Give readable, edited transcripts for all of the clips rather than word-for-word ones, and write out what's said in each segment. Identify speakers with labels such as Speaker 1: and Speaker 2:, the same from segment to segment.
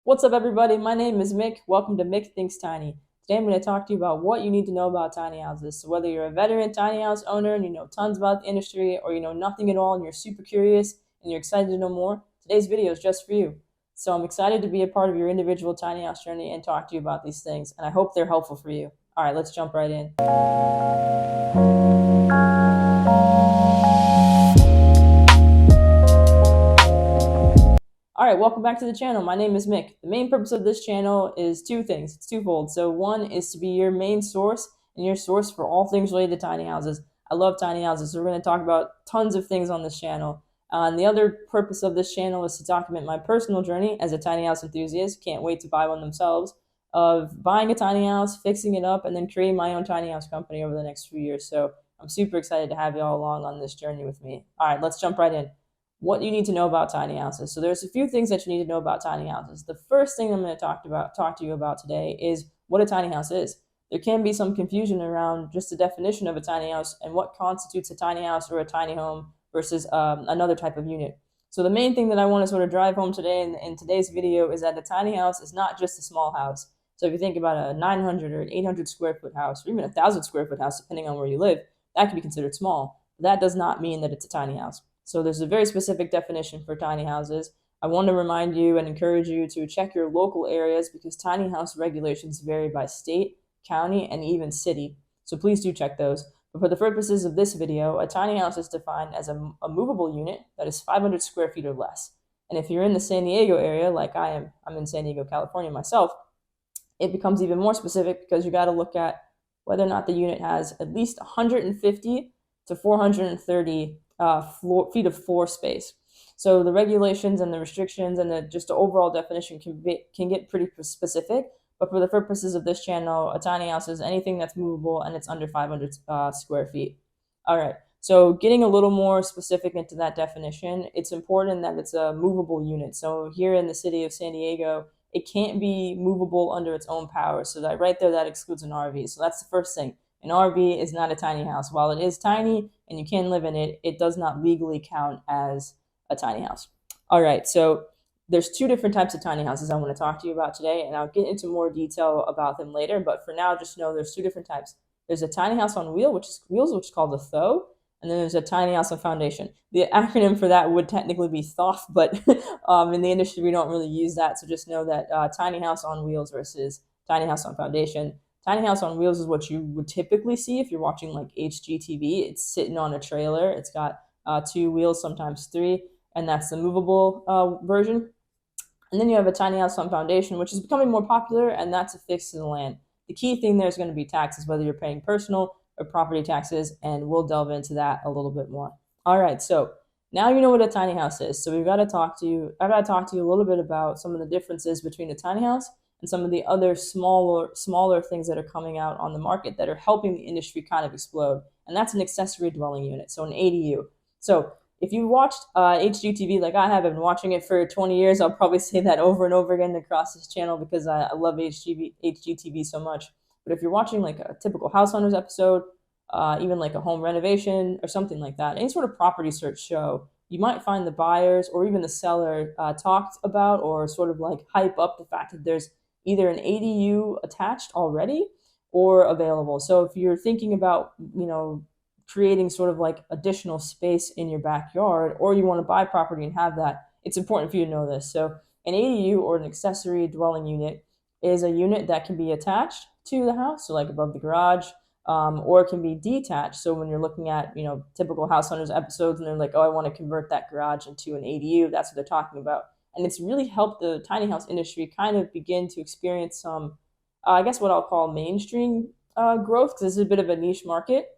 Speaker 1: What's up, everybody? My name is Mick. Welcome to Mick Thinks Tiny. Today I'm going to talk to you about what you need to know about tiny houses. So whether you're a veteran tiny house owner and you know tons about the industry, or you know nothing at all and you're super curious and you're excited to know more, today's video is just for you. So I'm excited to be a part of your individual tiny house journey and talk to you about these things, and I hope they're helpful for you. All right, let's jump right in. All right, welcome back to the channel. My name is Mick. The main purpose of this channel is two things. It's twofold. So one is to be your main source and your source for all things related to tiny houses. I love tiny houses, so we're going to talk about tons of things on this channel. And the other purpose of this channel is to document my personal journey as a tiny house enthusiast. Can't wait to buy one themselves. Of buying a tiny house, fixing it up, and then creating my own tiny house company over the next few years. So I'm super excited to have you all along on this journey with me. All right, let's jump right in. What you need to know about tiny houses. So there's a few things that you need to know about tiny houses. The first thing I'm going to talk to you about today is what a tiny house is. There can be some confusion around just the definition of a tiny house and what constitutes a tiny house or a tiny home versus another type of unit. So the main thing that I want to sort of drive home today in today's video is that a tiny house is not just a small house. So if you think about a 900 or an 800 square foot house, or even a 1,000 square foot house, depending on where you live, that can be considered small. But that does not mean that it's a tiny house. So there's a very specific definition for tiny houses. I want to remind you and encourage you to check your local areas because tiny house regulations vary by state, county, and even city. So please do check those. But for the purposes of this video, a tiny house is defined as a movable unit that is 500 square feet or less. And if you're in the San Diego area, like I am, I'm in San Diego, California myself, it becomes even more specific because you got to look at whether or not the unit has at least 150 to 430 feet of floor space. So the regulations and the restrictions and just the overall definition can get pretty specific. But for the purposes of this channel, a tiny house is anything that's movable and it's under 500 square feet. All right. So getting a little more specific into that definition, it's important that it's a movable unit. So here in the city of San Diego, it can't be movable under its own power. So that right there, that excludes an RV. So that's the first thing. An RV is not a tiny house. While it is tiny and you can live in it, it does not legally count as a tiny house. All right, so there's two different types of tiny houses I want to talk to you about today, and I'll get into more detail about them later. But for now, just know there's two different types. There's a tiny house on wheels, which is called a THO, and then there's a tiny house on foundation. The acronym for that would technically be THOF, but in the industry we don't really use that. So just know that tiny house on wheels versus tiny house on foundation. Tiny house on wheels is what you would typically see if you're watching like HGTV. It's sitting on a trailer. It's got two wheels, sometimes three, and that's the movable version. And then you have a tiny house on foundation, which is becoming more popular, and that's affixed to the land. The key thing there is going to be taxes, whether you're paying personal or property taxes, and we'll delve into that a little bit more. All right, so now you know what a tiny house is. So I've got to talk to you a little bit about some of the differences between a tiny house and some of the other smaller things that are coming out on the market that are helping the industry kind of explode. And that's an accessory dwelling unit, so an ADU. So if you watched HGTV like I have, I've been watching it for 20 years. I'll probably say that over and over again across this channel because I love HGTV so much. But if you're watching like a typical House Hunters episode, even like a home renovation or something like that, any sort of property search show, you might find the buyers or even the seller talked about or sort of like hype up the fact that there's either an ADU attached already or available. So if you're thinking about, creating sort of like additional space in your backyard, or you want to buy property and have that, it's important for you to know this. So an ADU, or an accessory dwelling unit, is a unit that can be attached to the house, so like above the garage, or it can be detached. So when you're looking at, typical House Hunters episodes and they're like, oh, I want to convert that garage into an ADU, that's what they're talking about. And it's really helped the tiny house industry kind of begin to experience some, I guess what I'll call mainstream growth, because this is a bit of a niche market,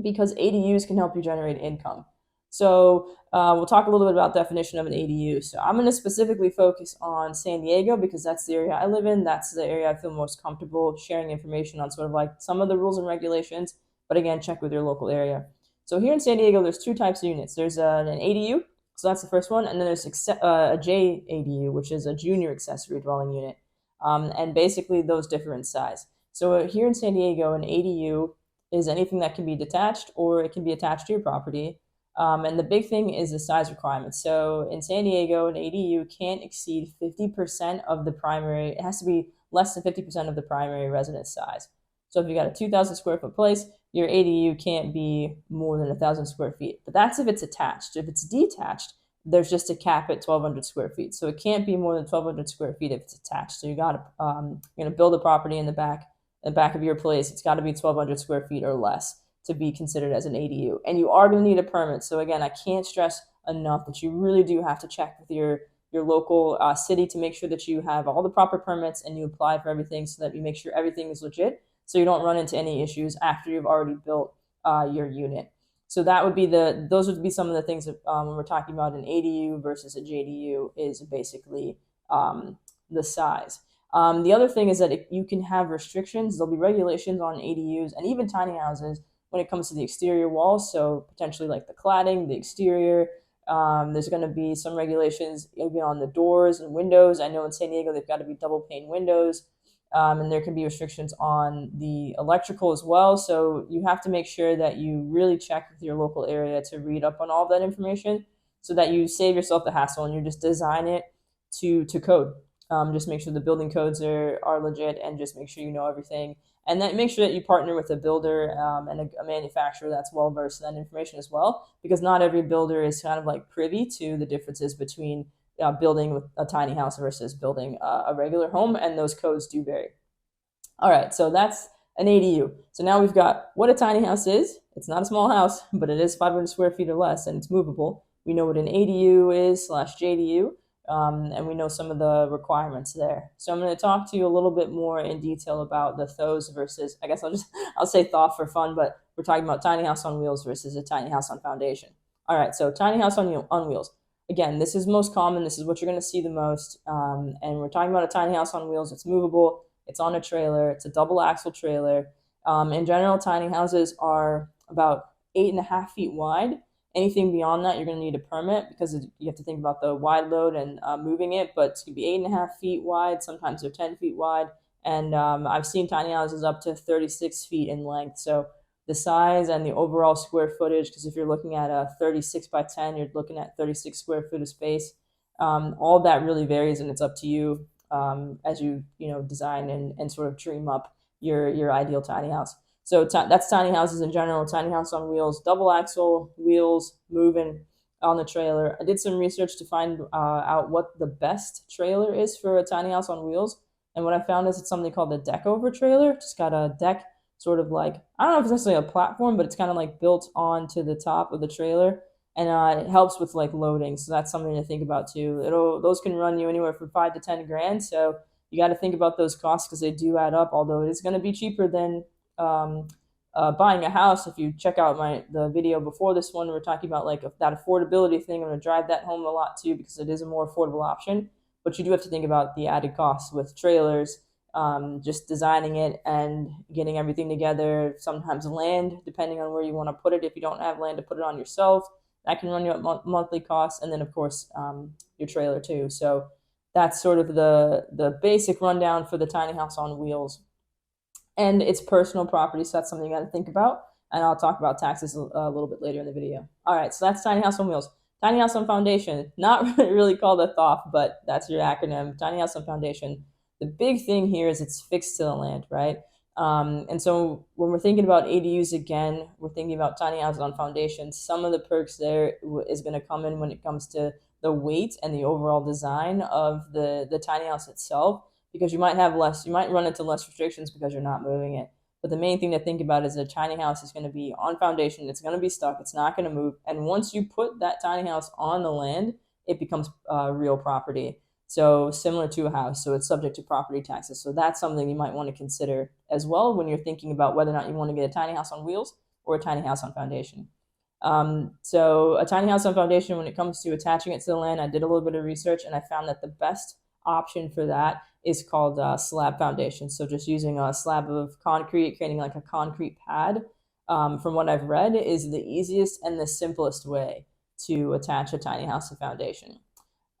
Speaker 1: because ADUs can help you generate income. So we'll talk a little bit about definition of an ADU. So I'm going to specifically focus on San Diego because that's the area I live in. That's the area I feel most comfortable sharing information on sort of like some of the rules and regulations. But again, check with your local area. So here in San Diego, there's two types of units. There's an ADU, so that's the first one. And then there's a JADU, which is a junior accessory dwelling unit. And basically those differ in size. So here in San Diego, an ADU is anything that can be detached or it can be attached to your property. And the big thing is the size requirements. So in San Diego, an ADU can't exceed 50% of the primary, it has to be less than 50% of the primary residence size. So if you got a 2,000 square foot place, your ADU can't be more than 1,000 square feet. But that's if it's attached. If it's detached, there's just a cap at 1,200 square feet. So it can't be more than 1,200 square feet if it's attached. So you're gonna build a property in the back of your place. It's got to be 1,200 square feet or less to be considered as an ADU. And you are going to need a permit. So again, I can't stress enough that you really do have to check with your local city to make sure that you have all the proper permits and you apply for everything so that you make sure everything is legit, so you don't run into any issues after you've already built your unit. So that would be those would be some of the things that, when we're talking about an ADU versus a JDU, is basically the size. The other thing is that if you can have restrictions, there'll be regulations on ADUs and even tiny houses when it comes to the exterior walls. So potentially like the cladding, the exterior. There's going to be some regulations even on the doors and windows. I know in San Diego they've got to be double pane windows, and there can be restrictions on the electrical as well. So you have to make sure that you really check with your local area to read up on all that information, so that you save yourself the hassle and you just design it to code. Just make sure the building codes are legit, and just make sure you know everything. And then make sure that you partner with a builder and a manufacturer that's well versed in that information as well, because not every builder is kind of like privy to the differences between building with a tiny house versus building a regular home, and those codes do vary. All right, so that's an ADU. So now we've got what a tiny house is. It's not a small house, but it is 500 square feet or less, and it's movable. We know what an ADU is / JDU, and we know some of the requirements there. So I'm going to talk to you a little bit more in detail about the those versus, I guess I'll say thought for fun, but we're talking about tiny house on wheels versus a tiny house on foundation. All right, so tiny house on wheels. Again, this is most common. This is what you're going to see the most, and we're talking about a tiny house on wheels. It's movable. It's on a trailer. It's a double axle trailer. In general, tiny houses are about 8.5 feet wide. Anything beyond that, you're going to need a permit, because you have to think about the wide load and moving it. But it's going to be 8.5 feet wide. Sometimes they're 10 feet wide. And I've seen tiny houses up to 36 feet in length. So the size and the overall square footage, because if you're looking at a 36 by 10, you're looking at 36 square foot of space. All that really varies, and it's up to you as you design and sort of dream up your ideal tiny house. So that's tiny houses in general. Tiny house on wheels, double axle wheels, moving on the trailer. I did some research to find out what the best trailer is for a tiny house on wheels, and what I found is it's something called the deck over trailer. Just got a deck, sort of like, I don't know if it's necessarily a platform, but it's kind of like built onto the top of the trailer, and it helps with like loading. So that's something to think about too. Those can run you anywhere from 5 to 10 grand. So you got to think about those costs, because they do add up. Although it is going to be cheaper than buying a house. If you check out the video before this one, we're talking about like that affordability thing. I'm going to drive that home a lot too, because it is a more affordable option. But you do have to think about the added costs with trailers, just designing it and getting everything together. Sometimes land, depending on where you want to put it. If you don't have land to put it on yourself, that can run you up monthly costs. And then of course your trailer too. So that's sort of the basic rundown for the tiny house on wheels. And it's personal property, so that's something you got to think about. And I'll talk about taxes a little bit later in the video. All right, so that's tiny house on wheels. Tiny house on foundation, not really called a THOF, but that's your acronym, tiny house on foundation. The big thing here is it's fixed to the land, right? And so when we're thinking about ADUs again, we're thinking about tiny houses on foundation. Some of the perks there is going to come in when it comes to the weight and the overall design of the tiny house itself, because you might run into less restrictions because you're not moving it. But the main thing to think about is a tiny house is going to be on foundation. It's going to be stuck. It's not going to move. And once you put that tiny house on the land, it becomes real property. So similar to a house. So it's subject to property taxes. So that's something you might want to consider as well when you're thinking about whether or not you want to get a tiny house on wheels or a tiny house on foundation. So a tiny house on foundation, when it comes to attaching it to the land, I did a little bit of research and I found that the best option for that is called slab foundation. So just using a slab of concrete, creating like a concrete pad, from what I've read, is the easiest and the simplest way to attach a tiny house to foundation.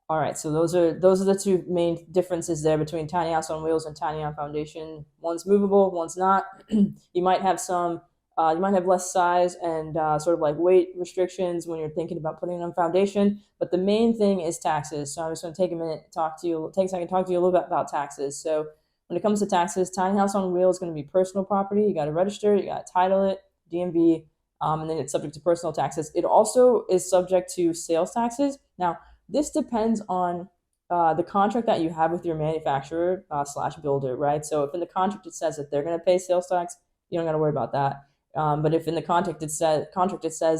Speaker 1: All right, so those are the two main differences there between tiny house on wheels and tiny on foundation. One's movable, one's not. You might have some You might have less size and sort of like weight restrictions when you're thinking about putting on foundation. But the main thing is taxes. So I'm just going to take a minute to talk to you, take a second to talk to you a little bit about taxes. So when it comes to taxes, tiny house on wheels is going to be personal property. You got to register, you got to title it, DMV, and then it's subject to personal taxes. It also is subject to sales taxes. Now, this depends on the contract that you have with your manufacturer slash builder, right? So if in the contract it says that they're going to pay sales tax, you don't got to worry about that. But if in the contract it says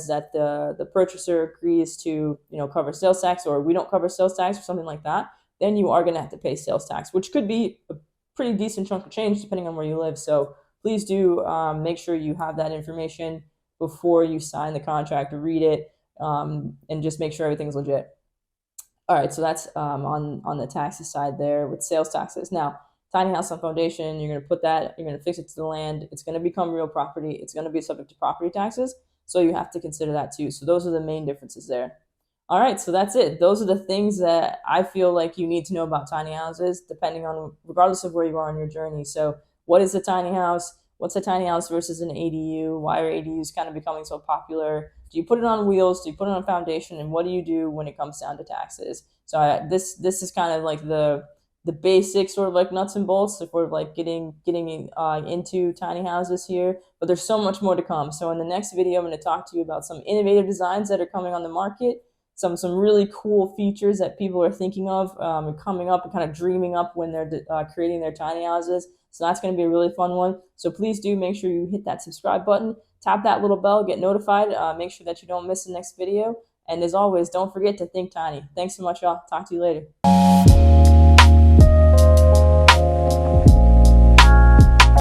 Speaker 1: that the purchaser agrees to cover sales tax, or we don't cover sales tax or something like that, then you are going to have to pay sales tax, which could be a pretty decent chunk of change depending on where you live. So please do make sure you have that information before you sign the contract, read it, and just make sure everything's legit. All right, so that's on the taxes side there with sales taxes. Now, tiny house on foundation, you're going to put that, you're going to fix it to the land. It's going to become real property. It's going to be subject to property taxes. So you have to consider that too. So those are the main differences there. All right, so that's it. Those are the things that I feel like you need to know about tiny houses, depending on, regardless of where you are on your journey. So, what is a tiny house? What's a tiny house versus an ADU? Why are ADUs kind of becoming so popular? Do you put it on wheels? Do you put it on foundation? And what do you do when it comes down to taxes? So this is kind of like the basic sort of like nuts and bolts if we're like getting into tiny houses here. But there's so much more to come. So in the next video, I'm going to talk to you about some innovative designs that are coming on the market, some really cool features that people are thinking of and coming up and kind of dreaming up when they're creating their tiny houses. So that's going to be a really fun one. So please do make sure you hit that subscribe button, tap that little bell, get notified, make sure that you don't miss the next video. And as always, don't forget to think tiny. Thanks so much, y'all. Talk to you later.